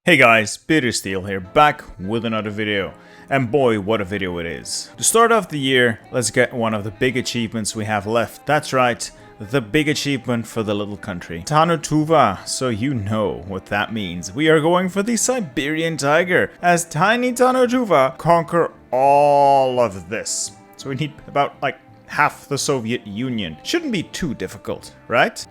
Hey guys, Peter Steele here, back with another video. And boy, what a video it is. To start off the year, let's get one of the big achievements we have left. That's right, the big achievement for the little country. Tannu Tuva, so you know what that means. We are going for the Siberian Tiger, as tiny Tannu Tuva conquer all of this. So we need about half the Soviet Union. Shouldn't be too difficult, right?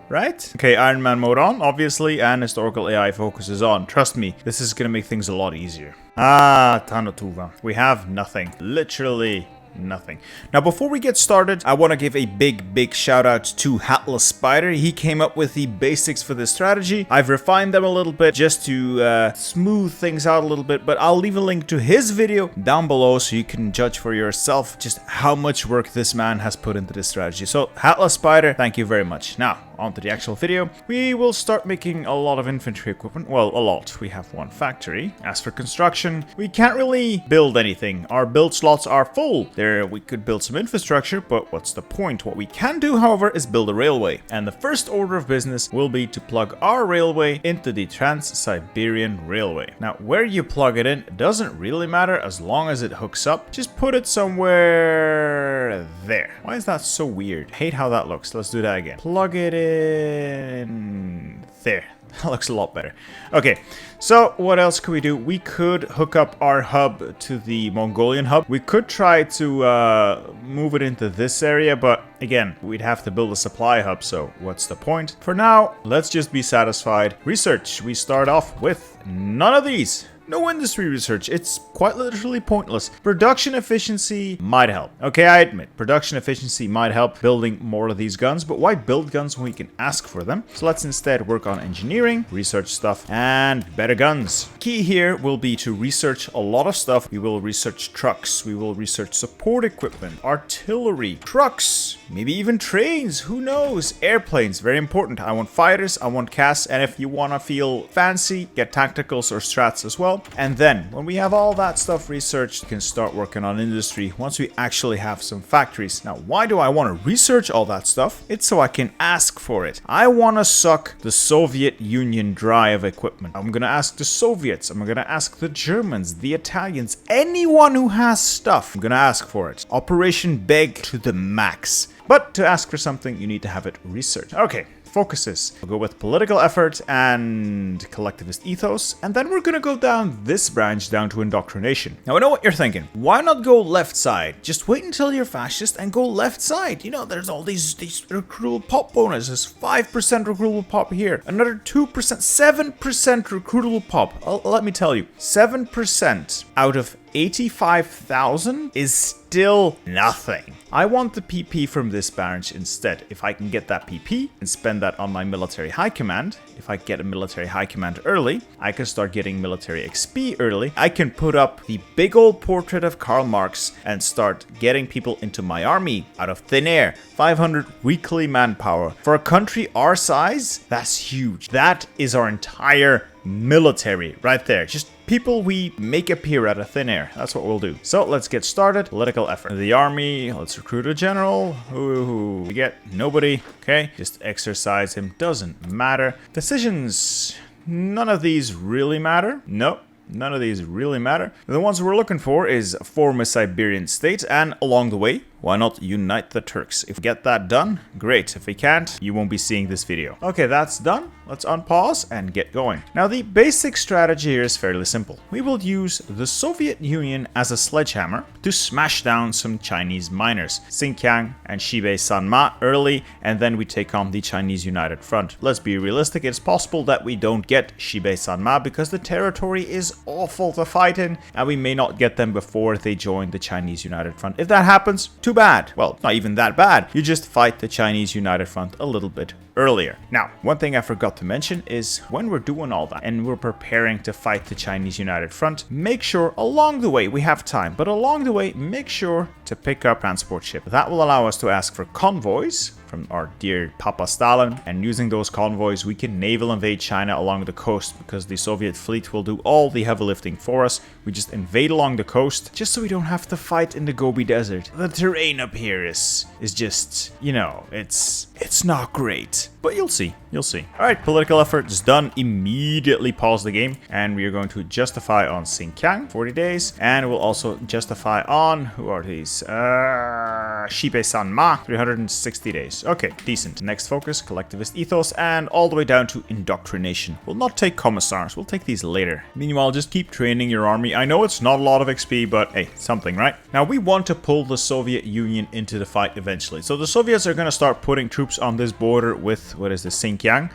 Okay, Iron Man mode on, obviously, and historical AI focuses on. Trust me, this is gonna make things a lot easier. Tannu Tuva. We have nothing. Literally nothing. Now, before we get started, I want to give a big shout out to Hatless Spider. He came up with the basics for this strategy. I've refined them a little bit just to smooth things out a little bit, but I'll leave a link to his video down below so you can judge for yourself just how much work this man has put into this strategy. So, Hatless Spider, thank you very much. Now, on to the actual video. We will start making a lot of infantry equipment. Well, a lot. We have one factory. As for construction, we can't really build anything. Our build slots are full. There, we could build some infrastructure, but what's the point? What we can do, however, is build a railway. And the first order of business will be to plug our railway into the Trans-Siberian Railway. Now, where you plug it in doesn't really matter as long as it hooks up. Just put it somewhere there. Why is that so weird? Hate how that looks. Let's do that again. Plug it in there. That looks a lot better. Okay, so what else could we do? We could hook up our hub to the Mongolian hub. We could try to move it into this area, but again, we'd have to build a supply hub, so what's the point? For now, let's just be satisfied. Research. We start off with none of these. No industry research, it's quite literally pointless. Production efficiency might help. Okay, I admit, production efficiency might help building more of these guns, but why build guns when we can ask for them? So let's instead work on engineering, research stuff, and better guns. Key here will be to research a lot of stuff. We will research trucks, we will research support equipment, artillery, trucks, maybe even trains, who knows? Airplanes, very important. I want fighters, I want CAS, and if you want to feel fancy, get tacticals or strats as well. And then, when we have all that stuff researched, we can start working on industry once we actually have some factories. Now, why do I want to research all that stuff? It's so I can ask for it. I want to suck the Soviet Union dry of equipment. I'm going to ask the Soviets, I'm going to ask the Germans, the Italians, anyone who has stuff. I'm going to ask for it. Operation Beg to the max. But to ask for something, you need to have it researched. Okay. Focuses. We'll go with political effort and collectivist ethos, and then we're gonna go down this branch down to indoctrination. Now I know what you're thinking. Why not go left side? Just wait until you're fascist and go left side. You know, there's all these recruitable pop bonuses. 5% recruitable pop here, another 2%, 7% recruitable pop. Let me tell you, 7% out of 85,000 is still nothing. I want the PP from this branch instead. If I can get that PP and spend that on my military high command, if I get a military high command early, I can start getting military XP early. I can put up the big old portrait of Karl Marx and start getting people into my army out of thin air. 500 weekly manpower. For a country our size, that's huge. That is our entire military right there. Just people we make appear out of thin air. That's what we'll do. So let's get started. Political effort. The army, let's recruit a general. Ooh, we get nobody. Okay, just exercise him. Doesn't matter. Decisions. None of these really matter. Nope. None of these really matter. The ones we're looking for is form a Siberian state, and along the way, why not unite the Turks? If we get that done, great. If we can't, you won't be seeing this video. Okay, that's done. Let's unpause and get going. Now, the basic strategy here is fairly simple. We will use the Soviet Union as a sledgehammer to smash down some Chinese miners, Xinjiang and Sibei-Sanma early, and then we take on the Chinese United Front. Let's be realistic, it's possible that we don't get Sibei-Sanma because the territory is awful to fight in, and we may not get them before they join the Chinese United Front. If that happens, too bad. Well, not even that bad. You just fight the Chinese United Front a little bit earlier. Now, one thing I forgot to mention is when we're doing all that and we're preparing to fight the Chinese United Front, make sure along the way, we have time, but along the way, make sure to pick up transport ship. That will allow us to ask for convoys from our dear Papa Stalin, and using those convoys we can naval invade China along the coast because the Soviet fleet will do all the heavy lifting for us. We just invade along the coast just so we don't have to fight in the Gobi Desert. The terrain up here is just, you know, it's not great. yet. But you'll see. You'll see. All right, political effort is done. Immediately pause the game. And we are going to justify on Xinjiang, 40 days. And we'll also justify on, who are these? Shibe-Sanma, 360 days. Okay, decent. Next focus, collectivist ethos, and all the way down to indoctrination. We'll not take commissars. We'll take these later. Meanwhile, just keep training your army. I know it's not a lot of XP, but hey, something, right? Now, we want to pull the Soviet Union into the fight eventually. So the Soviets are going to start putting troops on this border with, what is this, Xinjiang.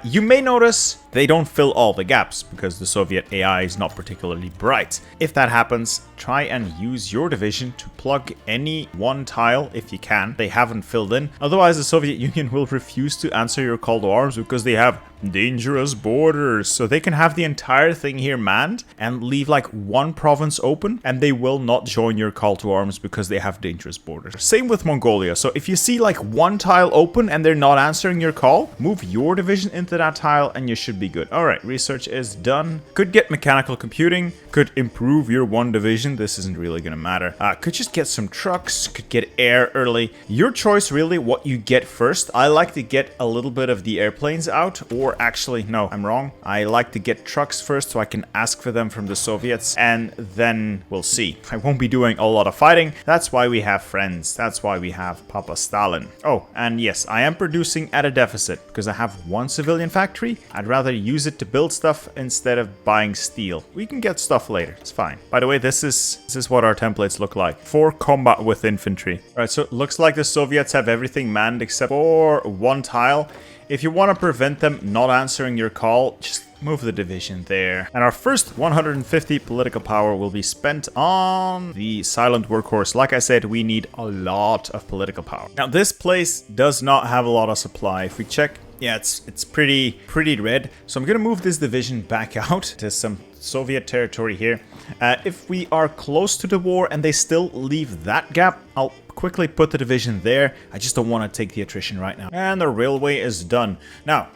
You may notice they don't fill all the gaps because the Soviet AI is not particularly bright. If that happens, try and use your division to plug any one tile if you can they haven't filled in. Otherwise, the Soviet Union will refuse to answer your call to arms because they have dangerous borders. So they can have the entire thing here manned and leave like one province open, and they will not join your call to arms because they have dangerous borders. Same with Mongolia. So if you see like one tile open and they're not answering your call, move your division into that tile and you should be good. All right, research is done. Could get mechanical computing, could improve your one division. This isn't really gonna matter. Could just get some trucks, could get air early. Your choice really what you get first. I like to get a little bit of the airplanes out, or actually, no, I'm wrong. I like to get trucks first so I can ask for them from the Soviets, and then we'll see. I won't be doing a lot of fighting. That's why we have friends. That's why we have Papa Stalin. Oh, and yes, I am producing at a deficit because I have one civilian factory. I'd rather use it to build stuff instead of buying steel. We can get stuff later. It's fine. By the way, this is what our templates look like for combat with infantry. All right, so it looks like the Soviets have everything manned except for one tile. If you want to prevent them not answering your call, just move the division there. And our first 150 political power will be spent on the Silent Workhorse. Like I said, we need a lot of political power. Now, this place does not have a lot of supply. If we check, yeah, it's pretty red. So I'm going to move this division back out to some Soviet territory here. If we are close to the war and they still leave that gap, I'll quickly put the division there. I just don't want to take the attrition right now. And the railway is done. Now,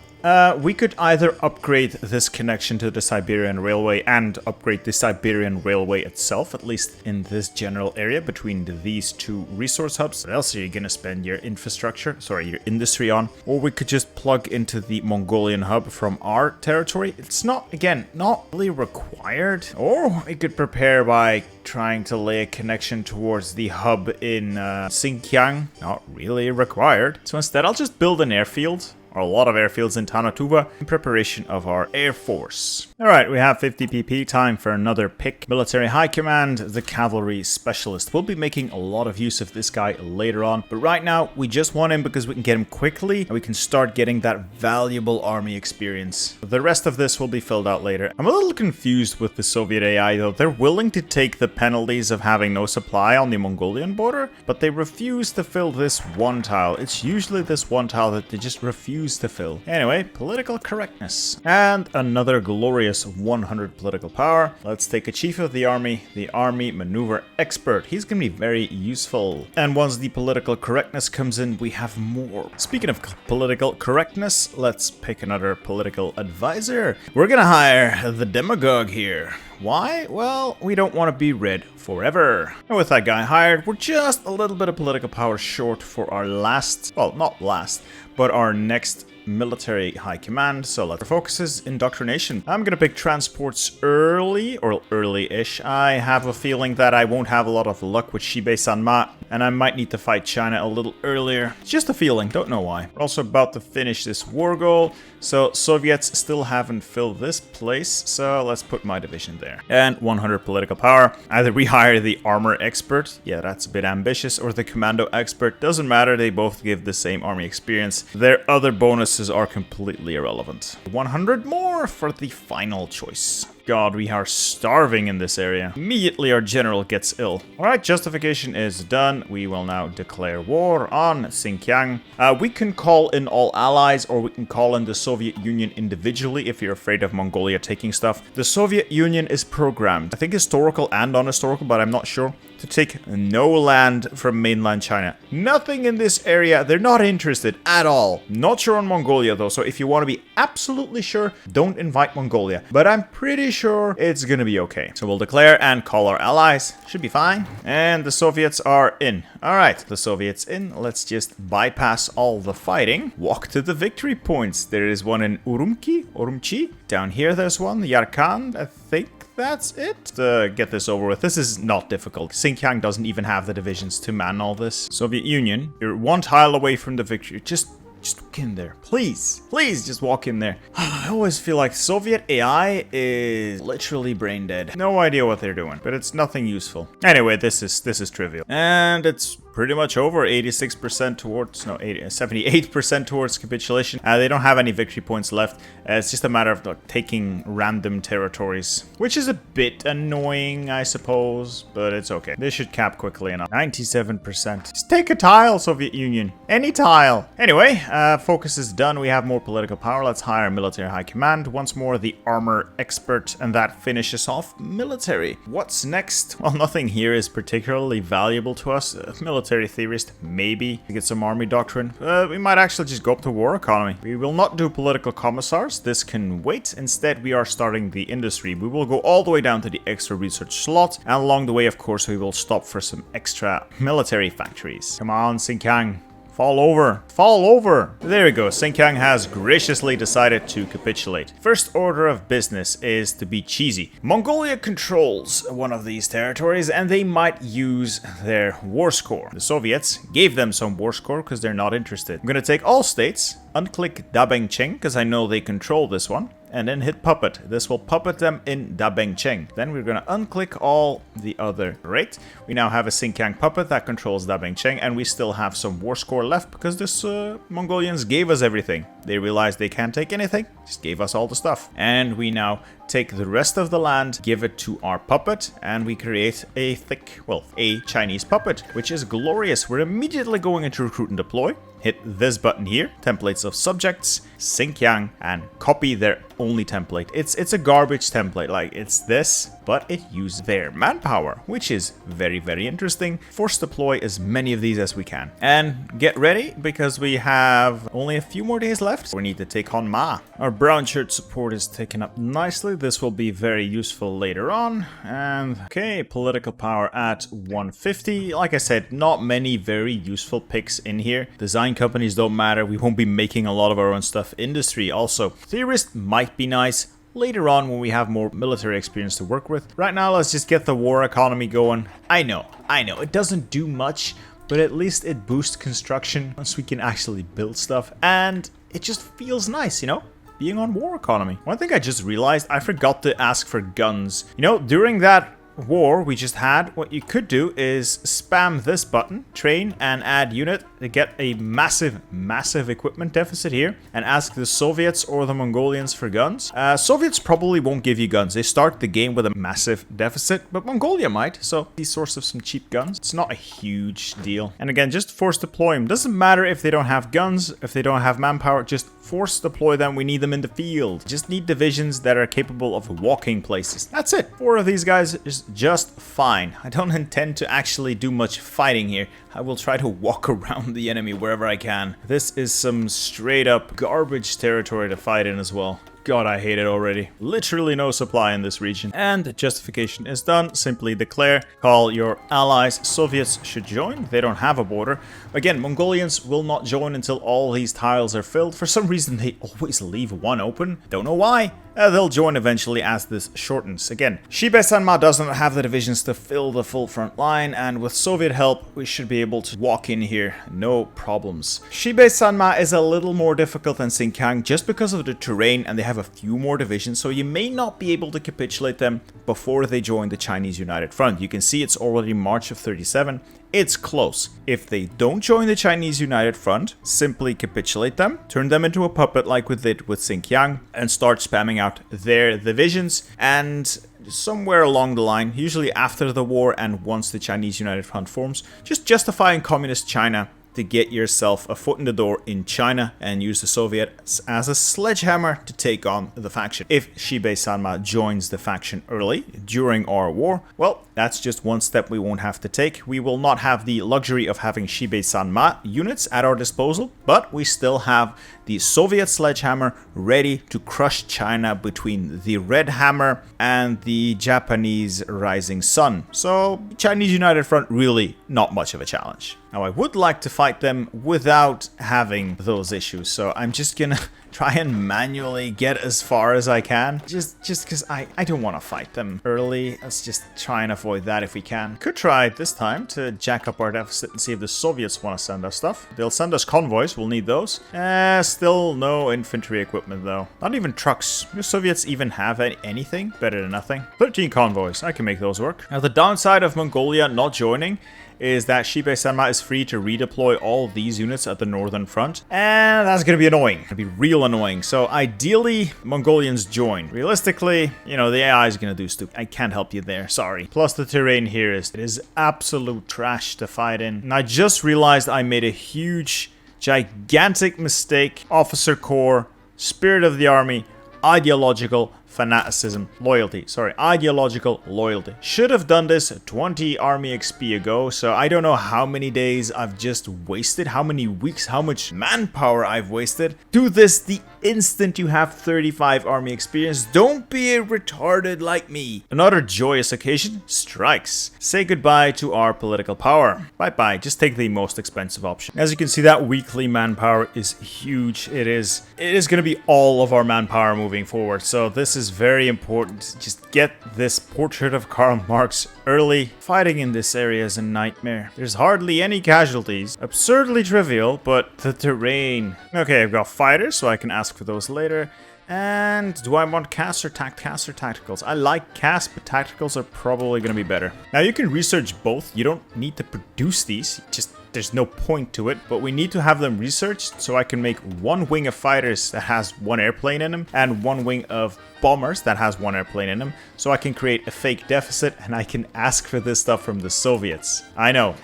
we could either upgrade this connection to the Siberian Railway and upgrade the Siberian Railway itself, at least in this general area between these two resource hubs. What else are you going to spend your your industry on? Or we could just plug into the Mongolian hub from our territory. It's not, again, not really required. Or we could prepare by trying to lay a connection towards the hub in Xinjiang. Not really required. So instead, I'll just build an airfield, or a lot of airfields in Tannu Tuva in preparation of our air force. Alright, we have 50 PP, time for another pick. Military High Command, the Cavalry Specialist. We'll be making a lot of use of this guy later on, but right now we just want him because we can get him quickly and we can start getting that valuable army experience. The rest of this will be filled out later. I'm a little confused with the Soviet AI though. They're willing to take the penalties of having no supply on the Mongolian border, but they refuse to fill this one tile. It's usually this one tile that they just refuse to fill. Anyway, political correctness. And another glorious 100 political power. Let's take a chief of the army maneuver expert. He's gonna be very useful. And once the political correctness comes in, we have more. Speaking of political correctness, let's pick another political advisor. We're gonna hire the demagogue here. Why? Well, we don't want to be red forever. And with that guy hired, we're just a little bit of political power short for our last, well, not last, but our next military high command. So let's focus is indoctrination. I'm gonna pick transports early, or early-ish. I have a feeling that I won't have a lot of luck with Shibe-Sanma, and I might need to fight China a little earlier. It's just a feeling, don't know why. We're also about to finish this war goal, so Soviets still haven't filled this place, so let's put my division there. And 100 political power. Either we hire the armor expert, yeah, that's a bit ambitious, or the commando expert, doesn't matter, they both give the same army experience. Their other bonuses are completely irrelevant. 100 more for the final choice. God, we are starving in this area. Immediately our general gets ill. Alright, justification is done. We will now declare war on Xinjiang. We can call in all allies, or we can call in the Soviet Union individually if you're afraid of Mongolia taking stuff. The Soviet Union is programmed, I think historical and non-historical, but I'm not sure, to to take no land from mainland China. Nothing in this area. They're not interested at all. Not sure on Mongolia though, so if you want to be absolutely sure, don't invite Mongolia. But I'm pretty sure it's gonna be okay. So we'll declare and call our allies. Should be fine. And the Soviets are in. Alright, the Soviets in. Let's just bypass all the fighting. Walk to the victory points. There is one in Urumqi. Down here there's one, Yarkand, I think. That's it. Get this over with. This is not difficult. Xinjiang doesn't even have the divisions to man all this. Soviet Union, you're one tile away from the victory. Just walk in there. Please just walk in there. I always feel like Soviet AI is literally brain dead. No idea what they're doing, but it's nothing useful. Anyway, this is trivial. And it's pretty much over. 86% towards, no, 78% towards capitulation. They don't have any victory points left. It's just a matter of taking random territories, which is a bit annoying, I suppose, but it's okay. This should cap quickly enough. 97%. Just take a tile, Soviet Union. Any tile. Anyway, focus is done. We have more political power. Let's hire military high command. Once more, the armor expert, and that finishes off military. What's next? Well, nothing here is particularly valuable to us. Military theorist, maybe, to get some army doctrine. We might actually just go up to war economy. We will not do political commissars. This can wait. Instead, we are starting the industry. We will go all the way down to the extra research slot, and along the way, of course, we will stop for some extra military factories. Come on, Xinjiang. Fall over. Fall over. There we go. Xinjiang has graciously decided to capitulate. First order of business is to be cheesy. Mongolia controls one of these territories and they might use their war score. The Soviets gave them some war score because they're not interested. I'm going to take all states, unclick Dabengcheng because I know they control this one, and then hit puppet. This will puppet them in Dabengcheng. Then we're going to unclick all the other. Great. We now have a Xinjiang puppet that controls Dabengcheng, and we still have some war score left because this Mongolians gave us everything. They realized they can't take anything, just gave us all the stuff. And we now take the rest of the land, give it to our puppet, and we create a a Chinese puppet, which is glorious. We're immediately going into recruit and deploy. Hit this button here, templates of subjects, Xinjiang, and copy their only template. It's a garbage template, like it's this, but it uses their manpower, which is very, very interesting. Force deploy as many of these as we can. And get ready, because we have only a few more days left. We need to take on Ma. Our brown shirt support is taken up nicely. This will be very useful later on. And okay, political power at 150. Like I said, not many very useful picks in here. Design companies don't matter. We won't be making a lot of our own stuff. Industry also. Theorist might be nice later on when we have more military experience to work with. Right now, let's just get the war economy going. I know, it doesn't do much, but at least it boosts construction once we can actually build stuff, and it just feels nice, you know, being on war economy. One thing I just realized, I forgot to ask for guns. You know, during that war we just had, what you could do is spam this button, train and add unit, to get a massive equipment deficit here, and ask the Soviets or the Mongolians for guns. Soviets probably won't give you guns. They start the game with a massive deficit, but Mongolia might, so the source of some cheap guns. It's not a huge deal. And again, just force deploy them. Doesn't matter if they don't have guns, if they don't have manpower, just force deploy them. We need them in the field. Just need divisions that are capable of walking places. That's it. 4 of these guys is just fine. I don't intend to actually do much fighting here. I will try to walk around the enemy wherever I can. This is some straight up garbage territory to fight in as well. God, I hate it already. Literally no supply in this region. And justification is done. Simply declare, call your allies. Soviets should join. They don't have a border. Again, Mongolians will not join until all these tiles are filled. For some reason, they always leave one open. Don't know why. They'll join eventually as this shortens. Again, Shibe-Sanma doesn't have the divisions to fill the full front line, and with Soviet help, we should be able to walk in here, no problems. Shibe-Sanma is a little more difficult than Xinjiang just because of the terrain, and they have a few more divisions, so you may not be able to capitulate them before they join the Chinese United Front. You can see it's already March of 37. It's close. If they don't join the Chinese United Front, simply capitulate them, turn them into a puppet like we did with Xinjiang, and start spamming out their divisions, and somewhere along the line, usually after the war and once the Chinese United Front forms, just justifying communist China to get yourself a foot in the door in China and use the Soviets as a sledgehammer to take on the faction. If Shibe-Sanma joins the faction early during our war, well, that's just one step we won't have to take. We will not have the luxury of having Shibe-Sanma units at our disposal, but we still have the Soviet sledgehammer ready to crush China between the Red Hammer and the Japanese Rising Sun. So Chinese United Front really not much of a challenge. Now I would like to fight them without having those issues, so I'm just gonna try and manually get as far as I can, just because I don't want to fight them early. Let's just try and avoid that if we can. Could try this time to jack up our deficit and see if the Soviets want to send us stuff. They'll send us convoys, we'll need those. Still no infantry equipment though. Not even trucks. Do Soviets even have anything? Better than nothing. 13 convoys, I can make those work. Now the downside of Mongolia not joining is that Shibe-Sanma is free to redeploy all these units at the northern front, and that's gonna be annoying. It'll be real annoying. So ideally, Mongolians join. Realistically, you know, the AI is gonna do stupid. I can't help you there, sorry. Plus the terrain here is absolute trash to fight in. And I just realized I made a huge, gigantic mistake. Officer Corps, Spirit of the Army, Ideological fanaticism, ideological loyalty. Should have done this 20 army XP ago, so I don't know how many days I've just wasted, how many weeks, how much manpower I've wasted. Do this the instant you have 35 army experience. Don't be retarded like me. Another joyous occasion strikes. Say goodbye to our political power. Bye-bye, just take the most expensive option. As you can see, that weekly manpower is huge. It is going to be all of our manpower moving forward, so this is very important. Just get this portrait of Karl Marx early. Fighting in this area is a nightmare. There's hardly any casualties. Absurdly trivial, but the terrain. Okay, I've got fighters, so I can ask for those later. And do I want CAS or tacticals? I like CAS, but tacticals are probably going to be better. Now you can research both. You don't need to produce these. There's no point to it, but we need to have them researched so I can make one wing of fighters that has one airplane in them and one wing of bombers that has one airplane in them, so I can create a fake deficit and I can ask for this stuff from the Soviets. I know,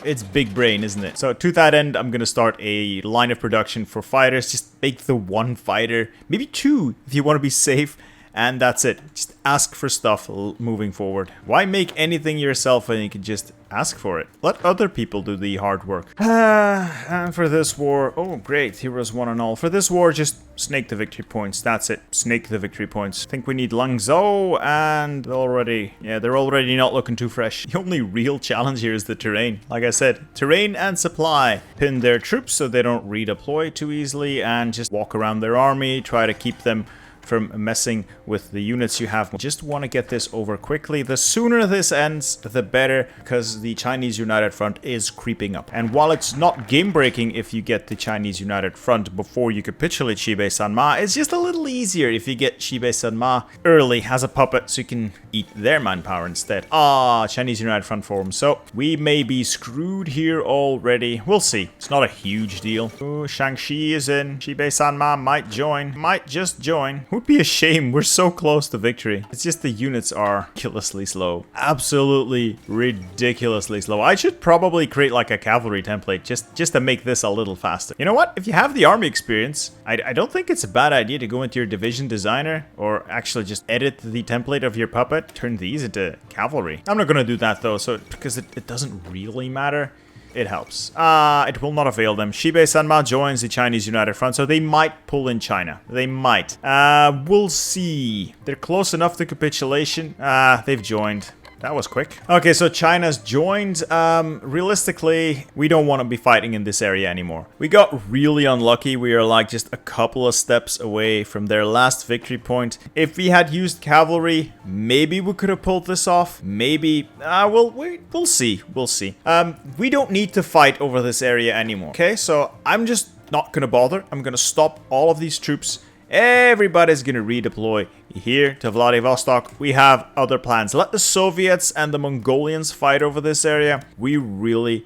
it's big brain, isn't it? So to that end, I'm gonna start a line of production for fighters. Just make the one fighter, maybe two if you want to be safe. And that's it. Just ask for stuff moving forward. Why make anything yourself when you can just ask for it? Let other people do the hard work. And for this war, oh great, heroes won and all. For this war, just snake the victory points. That's it. Snake the victory points. I think we need Langzhou, and they're already not looking too fresh. The only real challenge here is the terrain. Like I said, terrain and supply. Pin their troops so they don't redeploy too easily, and just walk around their army. Try to keep them from messing with the units you have. Just want to get this over quickly. The sooner this ends, the better, because the Chinese United Front is creeping up. And while it's not game-breaking if you get the Chinese United Front before you capitulate Shibe-Sanma, it's just a little easier if you get Shibe-Sanma early as a puppet so you can eat their manpower instead. Chinese United Front forms. So we may be screwed here already. We'll see. It's not a huge deal. Oh, Shangxi is in. Shibe-Sanma might join. Might just join. Would be a shame. We're so close to victory. It's just the units are ridiculously slow. Absolutely ridiculously slow. I should probably create like a cavalry template just to make this a little faster. You know what? If you have the army experience, I don't think it's a bad idea to go into your division designer or actually just edit the template of your puppet, turn these into cavalry. I'm not going to do that though, so because it doesn't really matter. It helps. It will not avail them. Shibe-Sanma joins the Chinese United Front, so they might pull in China. They might. We'll see. They're close enough to capitulation. They've joined. That was quick. Okay, so China's joined. Realistically, we don't want to be fighting in this area anymore. We got really unlucky. We are like just a couple of steps away from their last victory point. If we had used cavalry, maybe we could have pulled this off. Maybe. We'll see. We'll see. We don't need to fight over this area anymore. Okay, so I'm just not gonna bother. I'm gonna stop all of these troops. Everybody's gonna redeploy here to Vladivostok. We have other plans. Let the Soviets and the Mongolians fight over this area. We really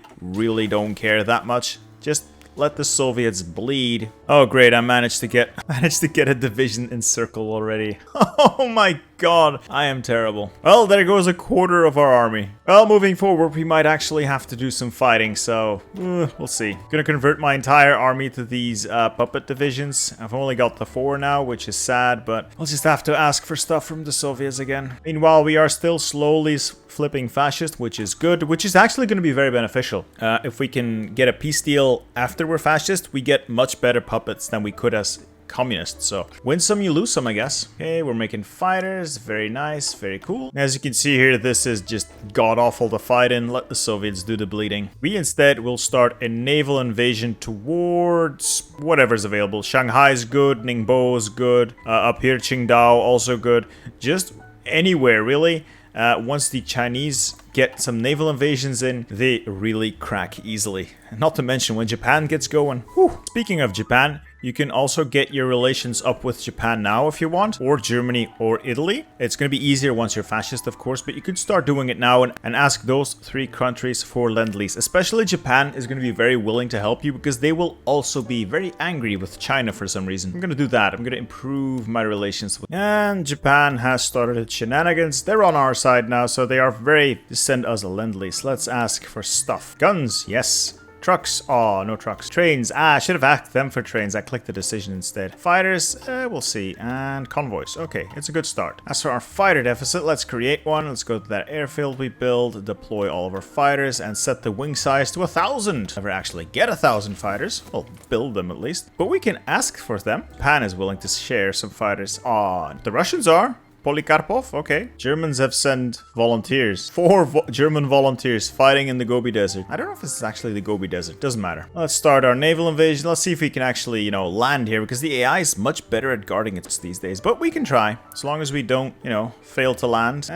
don't care that much. Just let the Soviets bleed. Oh great, I managed to get a division in circle already. Oh my god, I am terrible. Well, there goes a quarter of our army. Well, moving forward, we might actually have to do some fighting, so we'll see. Gonna convert my entire army to these puppet divisions. I've only got the 4 now, which is sad, but I'll just have to ask for stuff from the Soviets again. Meanwhile, we are still slowly flipping fascist, which is good, which is actually going to be very beneficial. If we can get a peace deal after we're fascist, we get much better puppets than we could as communists. So win some, you lose some, I guess. Okay, we're making fighters. Very nice, very cool. As you can see here, this is just god-awful to fight in. Let the Soviets do the bleeding. We instead will start a naval invasion towards whatever's available. Shanghai is good, Ningbo is good, up here Qingdao also good. Just anywhere, really. Once the Chinese get some naval invasions in, they really crack easily. Not to mention when Japan gets going. Whew. Speaking of Japan, you can also get your relations up with Japan now if you want, or Germany or Italy. It's going to be easier once you're fascist, of course, but you could start doing it now and ask those 3 countries for lend-lease. Especially Japan is going to be very willing to help you because they will also be very angry with China for some reason. I'm going to do that. I'm going to improve my relations with... And Japan has started its shenanigans. They're on our side now, so they are very... Send us a lend-lease. Let's ask for stuff. Guns, yes. Trucks, oh, no trucks. Trains, I should have asked them for trains. I clicked the decision instead. Fighters, we'll see. And convoys, okay, it's a good start. As for our fighter deficit, let's create one. Let's go to that airfield we build, deploy all of our fighters, and set the wing size to 1,000. Never actually get 1,000 fighters. We'll build them at least. But we can ask for them. Japan is willing to share some fighters. Oh, the Russians are. Polikarpov, okay. Germans have sent volunteers. 4 German volunteers fighting in the Gobi Desert. I don't know if this is actually the Gobi Desert. Doesn't matter. Let's start our naval invasion. Let's see if we can actually, you know, land here because the AI is much better at guarding it these days. But we can try. As long as we don't, you know, fail to land.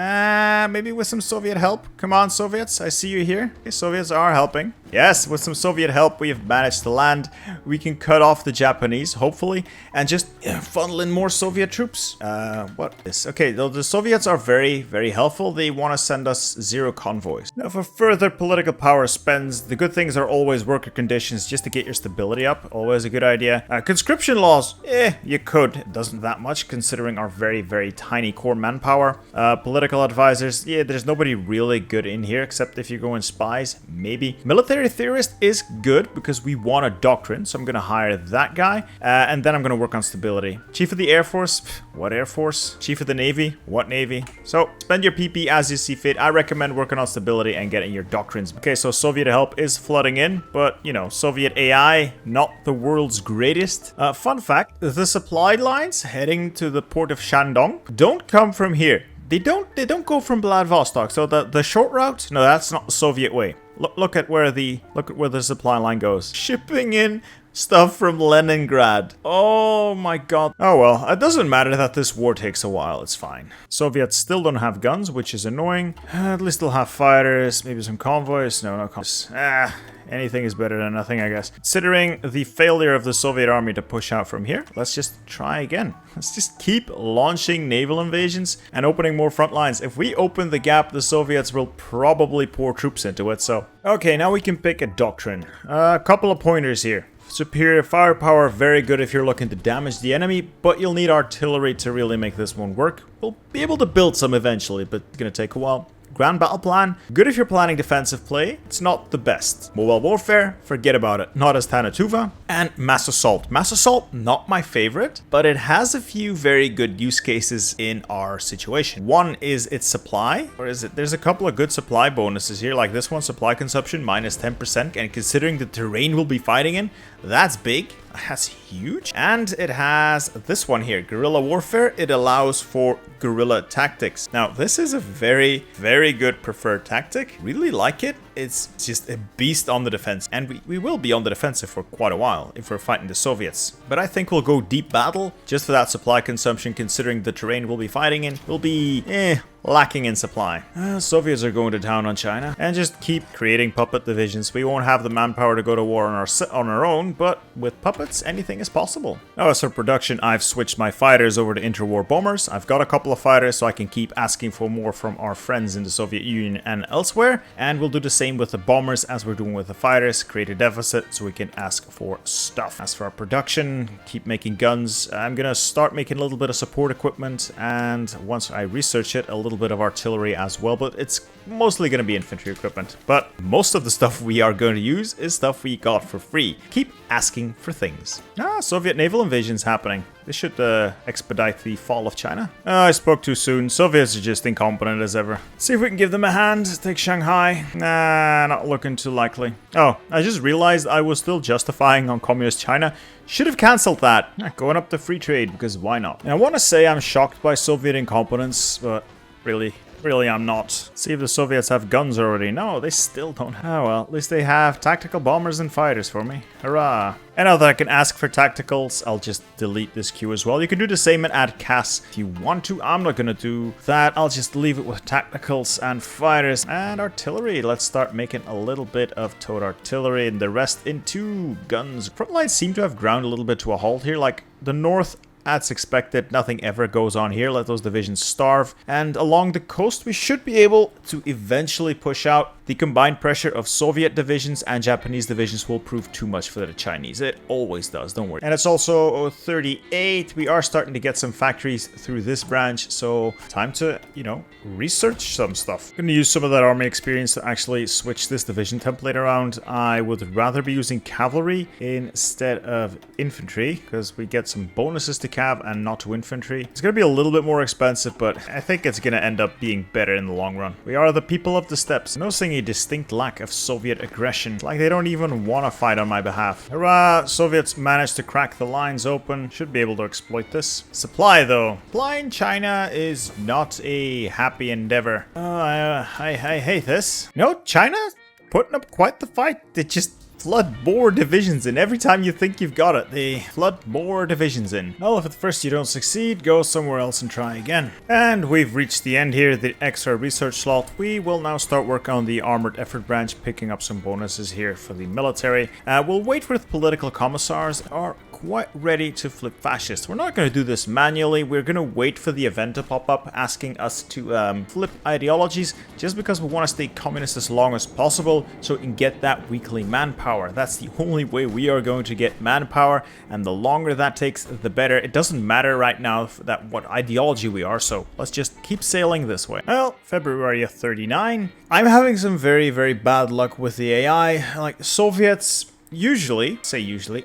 Maybe with some Soviet help. Come on, Soviets. I see you here. Okay, Soviets are helping. Yes, with some Soviet help, we have managed to land. We can cut off the Japanese, hopefully, and just funnel in more Soviet troops. What is... Okay, the Soviets are very, very helpful. They want to send us 0 convoys. Now, for further political power spends, the good things are always worker conditions just to get your stability up. Always a good idea. Conscription laws, you could. It doesn't that much considering our very, very tiny core manpower. Political advisors, yeah, there's nobody really good in here except if you go in spies, maybe. Military theorist is good because we want a doctrine, so I'm going to hire that guy. And then I'm going to work on stability. Chief of the Air Force, what Air Force? Chief of the Navy, what Navy? So spend your PP as you see fit. I recommend working on stability and getting your doctrines. Okay, so Soviet help is flooding in, but you know, Soviet AI, not the world's greatest. Fun fact, the supply lines heading to the port of Shandong don't come from here. They don't go from Vladivostok. So the short route, no, that's not the Soviet way. Look at where the supply line goes. Shipping in stuff from Leningrad. Oh my god. Oh well, it doesn't matter that this war takes a while. It's fine. Soviets still don't have guns, which is annoying. At least they'll have fighters, maybe some convoys. No convoys. Anything is better than nothing, I guess. Considering the failure of the Soviet army to push out from here, let's just try again. Let's just keep launching naval invasions and opening more front lines. If we open the gap, the Soviets will probably pour troops into it, so... Okay, now we can pick a doctrine. A couple of pointers here. Superior firepower, very good if you're looking to damage the enemy, but you'll need artillery to really make this one work. We'll be able to build some eventually, but it's gonna take a while. Grand battle plan, good if you're planning defensive play, it's not the best. Mobile warfare, forget about it, not as Tannu Tuva. And mass assault. Mass assault, not my favorite, but it has a few very good use cases in our situation. One is its supply, or is it? There's a couple of good supply bonuses here, like this one, supply consumption minus 10%, and considering the terrain we'll be fighting in, that's big. That's huge. And it has this one here, Guerrilla Warfare. It allows for guerrilla tactics. Now, this is a very, very good preferred tactic. Really like it. It's just a beast on the defense. And we will be on the defensive for quite a while if we're fighting the Soviets. But I think we'll go deep battle just for that supply consumption, considering the terrain we'll be fighting in will be, lacking in supply. Soviets are going to town on China and just keep creating puppet divisions. We won't have the manpower to go to war on our own, but with puppets, anything is possible. Now, as for production, I've switched my fighters over to interwar bombers. I've got a couple of fighters, so I can keep asking for more from our friends in the Soviet Union and elsewhere. And we'll do the same with the bombers as we're doing with the fighters. Create a deficit so we can ask for stuff. As for our production, keep making guns. I'm gonna start making a little bit of support equipment, and once I research it, a little bit of artillery as well, but it's mostly going to be infantry equipment. But most of the stuff we are going to use is stuff we got for free. Keep asking for things. Soviet naval invasion's happening. This should expedite the fall of China. I spoke too soon. Soviets are just incompetent as ever. See if we can give them a hand. Take Shanghai. Nah, not looking too likely. Oh, I just realized I was still justifying on communist China. Should have cancelled that. Going up to free trade, because why not? And I want to say I'm shocked by Soviet incompetence, but really I'm not. See if the Soviets have guns already. No, they still don't. Oh well, at least they have tactical bombers and fighters for me. Hurrah. And now that I can ask for tacticals, I'll just delete this queue as well. You can do the same and add CAS if you want to. I'm not gonna do that. I'll just leave it with tacticals and fighters and artillery. Let's start making a little bit of towed artillery and the rest into guns. Front lines seem to have ground a little bit to a halt here. Like the north, as expected, nothing ever goes on here. Let those divisions starve. And along the coast, we should be able to eventually push out. The combined pressure of Soviet divisions and Japanese divisions will prove too much for the Chinese. It always does, don't worry. And it's also 38. We are starting to get some factories through this branch. So time to, research some stuff. I'm going to use some of that army experience to actually switch this division template around. I would rather be using cavalry instead of infantry, because we get some bonuses to cav and not to infantry. It's going to be a little bit more expensive, but I think it's going to end up being better in the long run. We are the people of the steppes. Noticing a distinct lack of Soviet aggression. It's like they don't even want to fight on my behalf. Hurrah! Soviets managed to crack the lines open. Should be able to exploit this. Supply, though. Supply in China is not a happy endeavor. I hate this. China putting up quite the fight. They just flood more divisions in. Every time you think you've got it, they flood more divisions in. Well, if at first you don't succeed, go somewhere else and try again. And we've reached the end here, the extra research slot. We will now start work on the armored effort branch, picking up some bonuses here for the military. We'll wait for the political commissars are quite ready to flip fascist. We're not going to do this manually. We're going to wait for the event to pop up asking us to flip ideologies, just because we want to stay communist as long as possible so we can get that weekly manpower. That's the only way we are going to get manpower, and the longer that takes, the better. It doesn't matter right now that what ideology we are, so let's just keep sailing this way. Well, February of 39. I'm having some very, very bad luck with the AI. Like, Soviets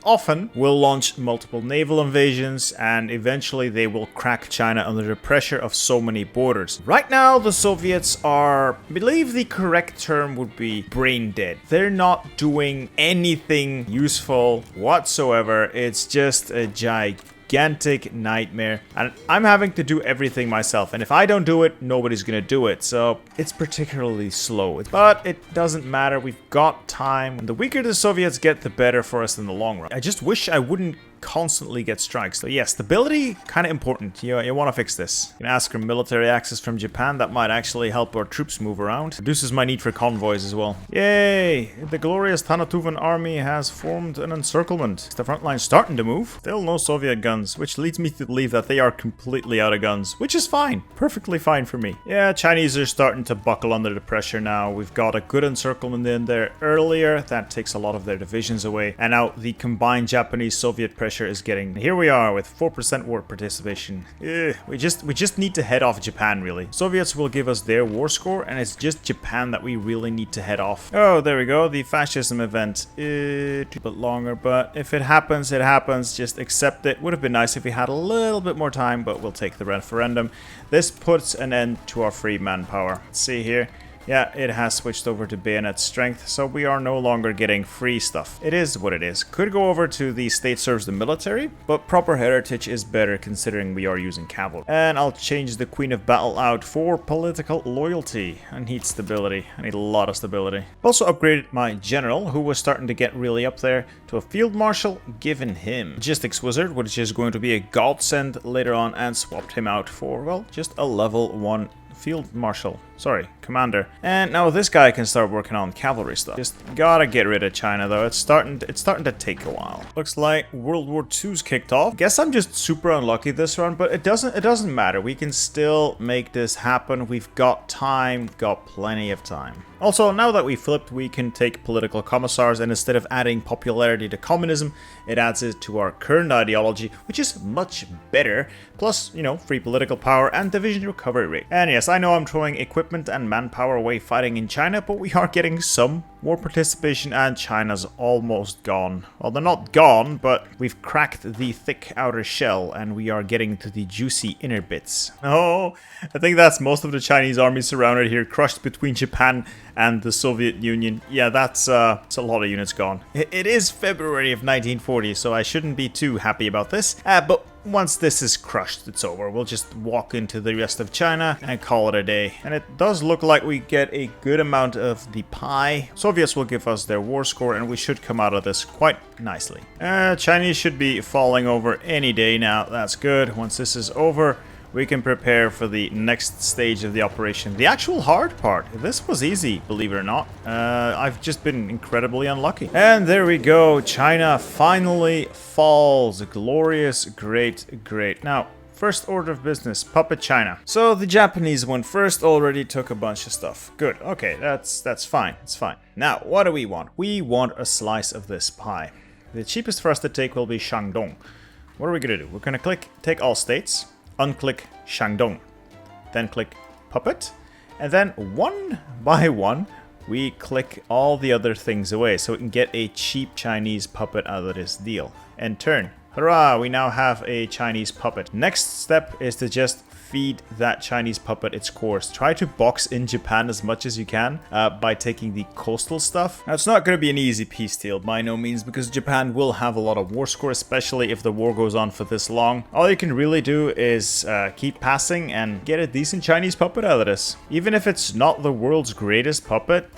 often will launch multiple naval invasions, and eventually they will crack China under the pressure of so many borders. Right now, the Soviets are, I believe the correct term would be brain dead. They're not doing anything useful whatsoever. It's just a gigantic nightmare, and I'm having to do everything myself, and if I don't do it, nobody's gonna do it, so it's particularly slow. But it doesn't matter, we've got time, and the weaker the Soviets get, the better for us in the long run. I just wish I wouldn't constantly get strikes. So yeah, stability, kind of important. You want to fix this. You can ask for military access from Japan. That might actually help our troops move around. Reduces my need for convoys as well. Yay! The glorious Tannu Tuvan army has formed an encirclement. The front line's starting to move. Still no Soviet guns, which leads me to believe that they are completely out of guns, which is fine. Perfectly fine for me. Yeah, Chinese are starting to buckle under the pressure now. We've got a good encirclement in there earlier. That takes a lot of their divisions away. And now the combined Japanese-Soviet pressure is getting. Here we are with 4% war participation. We just need to head off Japan, really. Soviets will give us their war score, and it's just Japan that we really need to head off. Oh, there we go. The fascism event. A bit longer, but if it happens, it happens. Just accept it. Would have been nice if we had a little bit more time, but we'll take the referendum. This puts an end to our free manpower. Let's see here. Yeah, it has switched over to bayonet strength, so we are no longer getting free stuff. It is what it is. Could go over to the state serves the military, but proper heritage is better considering we are using cavalry. And I'll change the Queen of Battle out for political loyalty. I need stability. I need a lot of stability. Also upgraded my general, who was starting to get really up there, to a field marshal, given him logistics wizard, which is going to be a godsend later on, and swapped him out for, well, just a level 1 Field Marshal. Sorry, Commander. And now this guy can start working on cavalry stuff. Just gotta get rid of China though. It's starting to take a while. Looks like World War II's kicked off. Guess I'm just super unlucky this run, but it doesn't matter. We can still make this happen. We've got time, we've got plenty of time. Also, now that we flipped, we can take political commissars, and instead of adding popularity to communism, it adds it to our current ideology, which is much better. Plus, you know, free political power and division recovery rate. And yes, I know I'm throwing equipment and manpower away fighting in China, but we are getting some war participation, and China's almost gone. Well, they're not gone, but we've cracked the thick outer shell, and we are getting to the juicy inner bits. Oh, I think that's most of the Chinese army surrounded here, crushed between Japan and the Soviet Union. Yeah, that's a lot of units gone. It is February of 1940, so I shouldn't be too happy about this. But once this is crushed, it's over. We'll just walk into the rest of China and call it a day. And it does look like we get a good amount of the pie. Soviets will give us their war score, and we should come out of this quite nicely. Chinese should be falling over any day now. That's good. Once this is over, we can prepare for the next stage of the operation. The actual hard part. This was easy, believe it or not. I've just been incredibly unlucky. And there we go. China finally falls. Glorious. Great, great. Now, first order of business, puppet China. So the Japanese one first already took a bunch of stuff. Good. Okay, that's fine. It's fine. Now, what do we want? We want a slice of this pie. The cheapest for us to take will be Shandong. What are we going to do? We're going to click take all states. Unclick Shandong, then click Puppet, and then one by one we click all the other things away so we can get a cheap Chinese puppet out of this deal. And turn. Hurrah! We now have a Chinese puppet. Next step is to just feed that Chinese puppet its course. Try to box in Japan as much as you can by taking the coastal stuff. Now, it's not going to be an easy peace deal by no means, because Japan will have a lot of war score, especially if the war goes on for this long. All you can really do is keep passing and get a decent Chinese puppet out of this. Even if it's not the world's greatest puppet,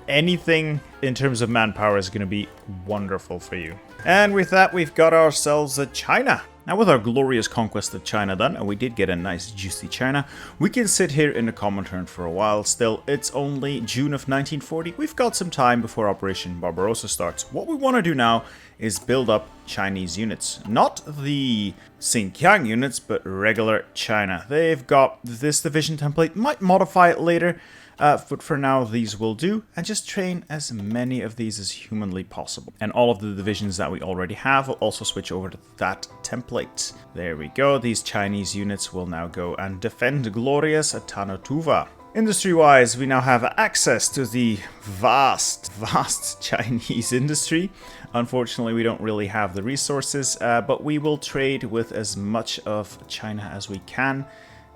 anything in terms of manpower is going to be wonderful for you. And with that, we've got ourselves a China. Now, with our glorious conquest of China done, and we did get a nice juicy China, we can sit here in the Comintern for a while. Still, it's only June of 1940. We've got some time before Operation Barbarossa starts. What we want to do now is build up Chinese units. Not the Xinjiang units, but regular China. They've got this division template. Might modify it later. But for now, these will do, and just train as many of these as humanly possible. And all of the divisions that we already have will also switch over to that template. There we go. These Chinese units will now go and defend glorious Tannu Tuva. Industry-wise, we now have access to the vast Chinese industry. Unfortunately, we don't really have the resources, but we will trade with as much of China as we can,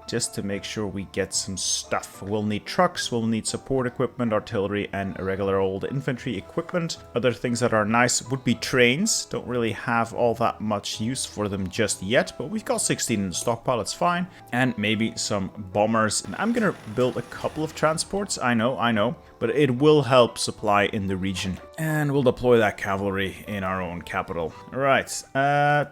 just to make sure we get some stuff. We'll need trucks, we'll need support equipment, artillery, and regular old infantry equipment. Other things that are nice would be trains. Don't really have all that much use for them just yet, but we've got 16 in the stockpile, it's fine. And maybe some bombers. And I'm gonna build a couple of transports, I know, but it will help supply in the region. And we'll deploy that cavalry in our own capital. Right,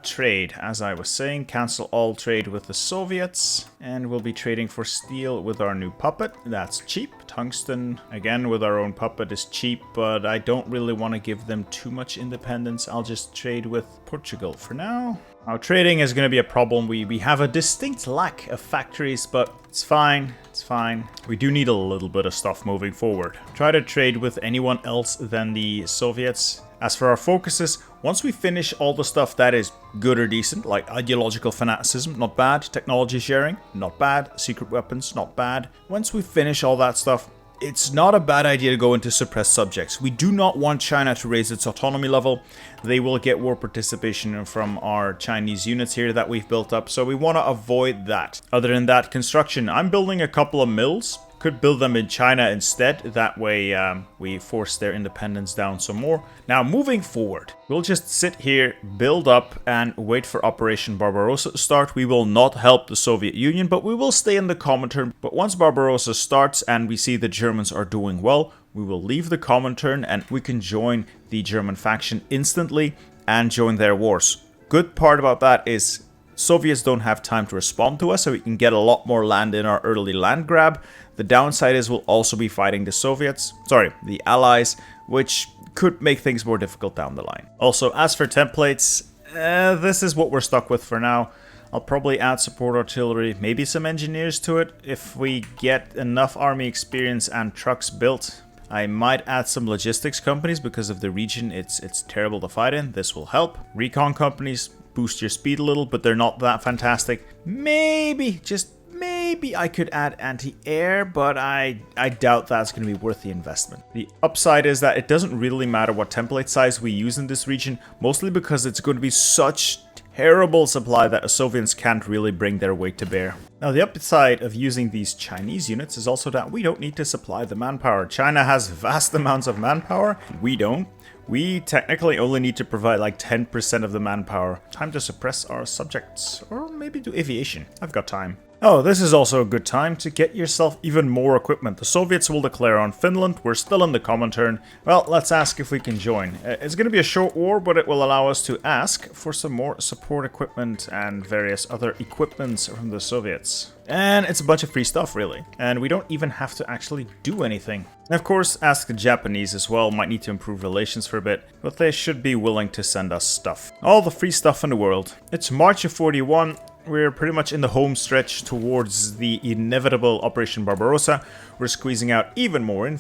trade. As I was saying, cancel all trade with the Soviets. And we'll be trading for steel with our new puppet. That's cheap. Tungsten, again, with our own puppet is cheap, but I don't really want to give them too much independence. I'll just trade with Portugal for now. Our trading is going to be a problem. We have a distinct lack of factories, but it's fine. It's fine. We do need a little bit of stuff moving forward. Try to trade with anyone else than the Soviets. As for our focuses, once we finish all the stuff that is good or decent, like ideological fanaticism, not bad. Technology sharing, not bad. Secret weapons, not bad. Once we finish all that stuff, it's not a bad idea to go into suppressed subjects. We do not want China to raise its autonomy level. They will get war participation from our Chinese units here that we've built up, so we want to avoid that. Other than that, construction. I'm building a couple of mills. Could build them in China instead. That way we force their independence down some more. Now, moving forward, we'll just sit here, build up, and wait for Operation Barbarossa to start. We will not help the Soviet Union, but we will stay in the Comintern. But once Barbarossa starts and we see the Germans are doing well, we will leave the Comintern and we can join the German faction instantly and join their wars. Good part about that is Soviets don't have time to respond to us, so we can get a lot more land in our early land grab. The downside is we'll also be fighting the Allies, which could make things more difficult down the line. Also, as for templates, this is what we're stuck with for now. I'll probably add support artillery, maybe some engineers to it. If we get enough army experience and trucks built, I might add some logistics companies because of the region it's terrible to fight in. This will help. Recon companies boost your speed a little, but they're not that fantastic. Maybe, just maybe I could add anti-air, but I doubt that's going to be worth the investment. The upside is that it doesn't really matter what template size we use in this region, mostly because it's going to be such terrible supply that Soviets can't really bring their weight to bear. Now, the upside of using these Chinese units is also that we don't need to supply the manpower. China has vast amounts of manpower. We don't. We technically only need to provide like 10% of the manpower. Time to suppress our subjects. Or maybe do aviation. I've got time. Oh, this is also a good time to get yourself even more equipment. The Soviets will declare on Finland. We're still in the Comintern. Well, let's ask if we can join. It's going to be a short war, but it will allow us to ask for some more support equipment and various other equipments from the Soviets. And it's a bunch of free stuff, really. And we don't even have to actually do anything. And of course, ask the Japanese as well. Might need to improve relations for a bit, but they should be willing to send us stuff. All the free stuff in the world. It's March of 41. We're pretty much in the home stretch towards the inevitable Operation Barbarossa. We're squeezing out even more